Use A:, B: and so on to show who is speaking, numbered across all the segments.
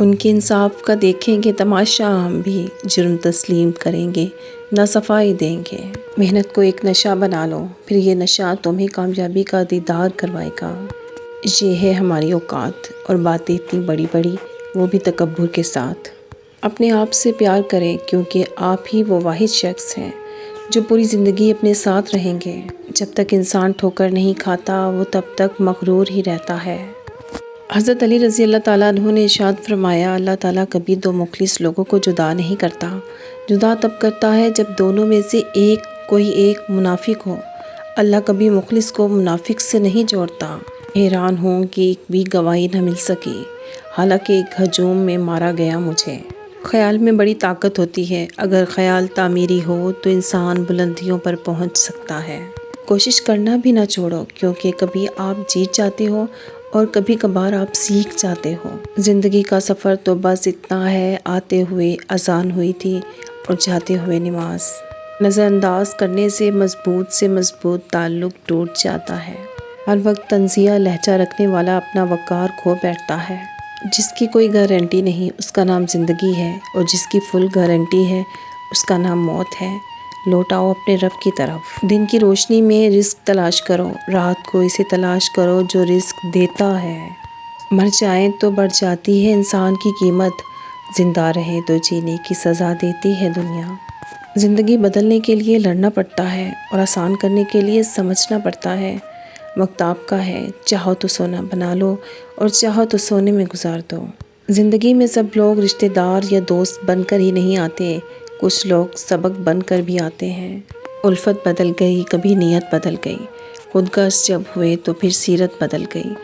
A: ان کے انصاف کا دیکھیں گے تماشا، ہم بھی جرم تسلیم کریں گے، نہ صفائی دیں گے۔ محنت کو ایک نشہ بنا لو، پھر یہ نشہ تمہیں کامیابی کا دیدار کروائے گا۔ یہ ہے ہماری اوقات، اور باتیں اتنی بڑی بڑی، وہ بھی تکبر کے ساتھ۔ اپنے آپ سے پیار کریں، کیونکہ آپ ہی وہ واحد شخص ہیں جو پوری زندگی اپنے ساتھ رہیں گے۔ جب تک انسان ٹھوکر نہیں کھاتا وہ تب تک مغرور ہی رہتا ہے۔ حضرت علی رضی اللہ تعالیٰ عنہ نے ارشاد فرمایا، اللہ تعالیٰ کبھی دو مخلص لوگوں کو جدا نہیں کرتا، جدا تب کرتا ہے جب دونوں میں سے کوئی ایک منافق ہو۔ اللہ کبھی مخلص کو منافق سے نہیں جوڑتا۔ حیران ہوں کہ ایک بھی گواہی نہ مل سکی، حالانکہ ایک ہجوم میں مارا گیا مجھے۔ خیال میں بڑی طاقت ہوتی ہے، اگر خیال تعمیری ہو تو انسان بلندیوں پر پہنچ سکتا ہے۔ کوشش کرنا بھی نہ چھوڑو، کیونکہ کبھی آپ جیت جاتے ہو اور کبھی کبھار آپ سیکھ جاتے ہو۔ زندگی کا سفر تو بس اتنا ہے، آتے ہوئے اذان ہوئی تھی اور جاتے ہوئے نماز۔ نظر انداز کرنے سے مضبوط تعلق ٹوٹ جاتا ہے۔ ہر وقت طنزیہ لہجہ رکھنے والا اپنا وقار کھو بیٹھتا ہے۔ جس کی کوئی گارنٹی نہیں اس کا نام زندگی ہے، اور جس کی فل گارنٹی ہے اس کا نام موت ہے۔ لوٹ آؤ اپنے رب کی طرف۔ دن کی روشنی میں رزق تلاش کرو، رات کو اسے تلاش کرو جو رزق دیتا ہے۔ مر جائیں تو بڑھ جاتی ہے انسان کی قیمت، زندہ رہے تو جینے کی سزا دیتی ہے دنیا۔ زندگی بدلنے کے لیے لڑنا پڑتا ہے، اور آسان کرنے کے لیے سمجھنا پڑتا ہے۔ وقت آپ کا ہے، چاہو تو سونا بنا لو اور چاہو تو سونے میں گزار دو۔ زندگی میں سب لوگ رشتہ دار یا دوست بن کر ہی نہیں آتے، کچھ لوگ سبق بن کر بھی آتے ہیں۔ الفت بدل گئی، کبھی نیت بدل گئی، خودغرض جب ہوئے تو پھر سیرت بدل گئی۔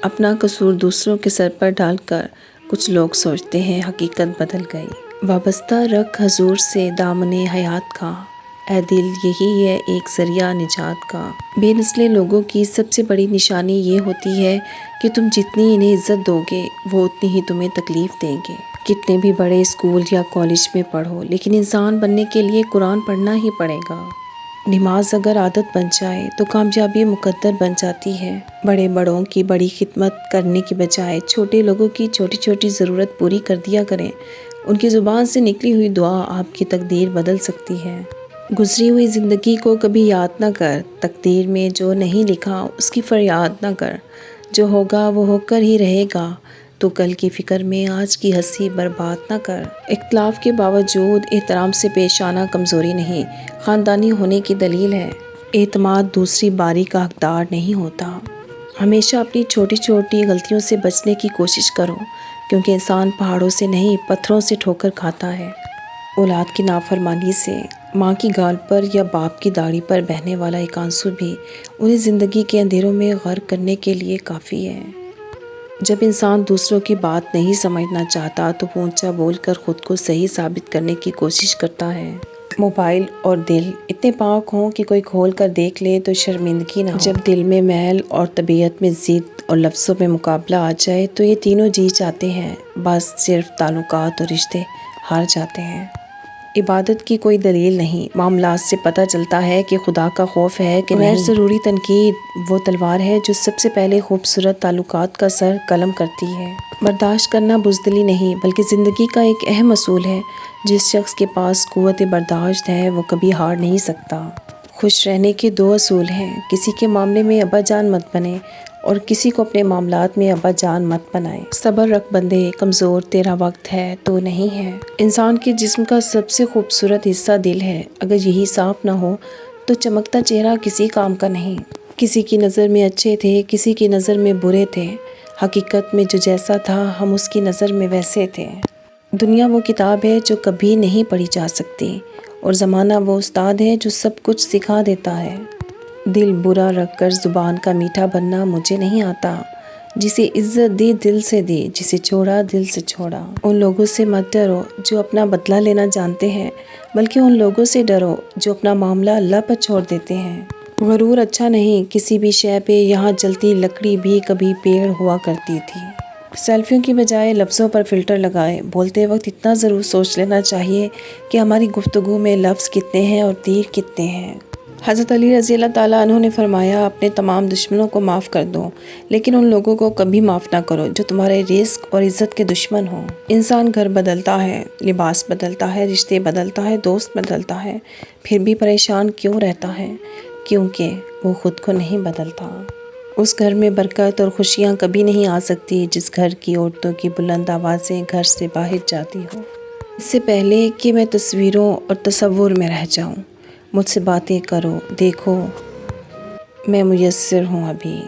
A: اپنا قصور دوسروں کے سر پر ڈال کر کچھ لوگ سوچتے ہیں حقیقت بدل گئی۔ وابستہ رکھ حضور سے دامن حیات کا، اے دل یہی ہے ایک ذریعہ نجات کا۔ بے نسلے لوگوں کی سب سے بڑی نشانی یہ ہوتی ہے کہ تم جتنی انہیں عزت دو گے وہ اتنی ہی تمہیں تکلیف دیں گے۔ کتنے بھی بڑے اسکول یا کالج میں پڑھو، لیکن انسان بننے کے لیے قرآن پڑھنا ہی پڑے گا۔ نماز اگر عادت بن جائے تو کامیابی مقدر بن جاتی ہے۔ بڑوں کی بڑی خدمت کرنے کی بجائے چھوٹے لوگوں کی چھوٹی چھوٹی ضرورت پوری کر دیا کریں۔ ان کی زبان سے نکلی ہوئی دعا آپ کی تقدیر بدل سکتی ہے۔ گزری ہوئی زندگی کو کبھی یاد نہ کر، تقدیر میں جو نہیں لکھا اس کی فریاد نہ کر۔ جو ہوگا وہ ہو کر ہی رہے گا، تو کل کی فکر میں آج کی ہنسی برباد نہ کر۔ اختلاف کے باوجود احترام سے پیش آنا کمزوری نہیں، خاندانی ہونے کی دلیل ہے۔ اعتماد دوسری باری کا حقدار نہیں ہوتا۔ ہمیشہ اپنی چھوٹی چھوٹی غلطیوں سے بچنے کی کوشش کرو، کیونکہ انسان پہاڑوں سے نہیں پتھروں سے ٹھوکر کھاتا ہے۔ اولاد کی نافرمانی سے ماں کی گال پر یا باپ کی داڑھی پر بہنے والا ایک آنسو بھی انہیں زندگی کے اندھیروں میں غرق کرنے کے لیے کافی ہے۔ جب انسان دوسروں کی بات نہیں سمجھنا چاہتا تو وہ اونچا بول کر خود کو صحیح ثابت کرنے کی کوشش کرتا ہے۔ موبائل اور دل اتنے پاک ہوں کہ کوئی کھول کر دیکھ لے تو شرمندگی نہ ہو۔ جب دل میں میل اور طبیعت میں ضد اور لفظوں میں مقابلہ آ جائے تو یہ تینوں جیت جاتے ہیں، بس صرف تعلقات اور رشتے ہار جاتے ہیں۔ عبادت کی کوئی دلیل نہیں، معاملات سے پتہ چلتا ہے کہ خدا کا خوف ہے کہ نہیں۔ غیر ضروری تنقید وہ تلوار ہے جو سب سے پہلے خوبصورت تعلقات کا سر قلم کرتی ہے۔ برداشت کرنا بزدلی نہیں بلکہ زندگی کا ایک اہم اصول ہے۔ جس شخص کے پاس قوت برداشت ہے وہ کبھی ہار نہیں سکتا۔ خوش رہنے کے دو اصول ہیں، کسی کے معاملے میں ابا جان مت بنے اور کسی کو اپنے معاملات میں ابا جان مت بنائے۔ صبر رکھ بندے، کمزور تیرا وقت ہے تو نہیں ہے۔ انسان کے جسم کا سب سے خوبصورت حصہ دل ہے، اگر یہی صاف نہ ہو تو چمکتا چہرہ کسی کام کا نہیں۔ کسی کی نظر میں اچھے تھے، کسی کی نظر میں برے تھے، حقیقت میں جو جیسا تھا ہم اس کی نظر میں ویسے تھے۔ دنیا وہ کتاب ہے جو کبھی نہیں پڑھی جا سکتی، اور زمانہ وہ استاد ہے جو سب کچھ سکھا دیتا ہے۔ دل برا رکھ کر زبان کا میٹھا بننا مجھے نہیں آتا۔ جسے عزت دی دل سے دی، جسے چھوڑا دل سے چھوڑا۔ ان لوگوں سے مت ڈرو جو اپنا بدلہ لینا جانتے ہیں، بلکہ ان لوگوں سے ڈرو جو اپنا معاملہ اللہ پر چھوڑ دیتے ہیں۔ غرور اچھا نہیں، کسی بھی شے پہ یہاں جلتی لکڑی بھی کبھی پیڑ ہوا کرتی تھی۔ سیلفیوں کی بجائے لفظوں پر فلٹر لگائے، بولتے وقت اتنا ضرور سوچ لینا چاہیے کہ ہماری گفتگو میں لفظ کتنے ہیں اور تیر کتنے ہیں۔ حضرت علی رضی اللہ تعالیٰ عنہ نے فرمایا اپنے تمام دشمنوں کو معاف کر دو، لیکن ان لوگوں کو کبھی معاف نہ کرو جو تمہارے رزق اور عزت کے دشمن ہوں۔ انسان گھر بدلتا ہے، لباس بدلتا ہے، رشتے بدلتا ہے، دوست بدلتا ہے، پھر بھی پریشان کیوں رہتا ہے؟ کیونکہ وہ خود کو نہیں بدلتا۔ اس گھر میں برکت اور خوشیاں کبھی نہیں آ سکتی جس گھر کی عورتوں کی بلند آوازیں گھر سے باہر جاتی ہوں۔ اس سے پہلے کہ میں تصویروں اور تصور میں رہ جاؤں، مجھ سے باتیں کرو، دیکھو میں میسر ہوں ابھی۔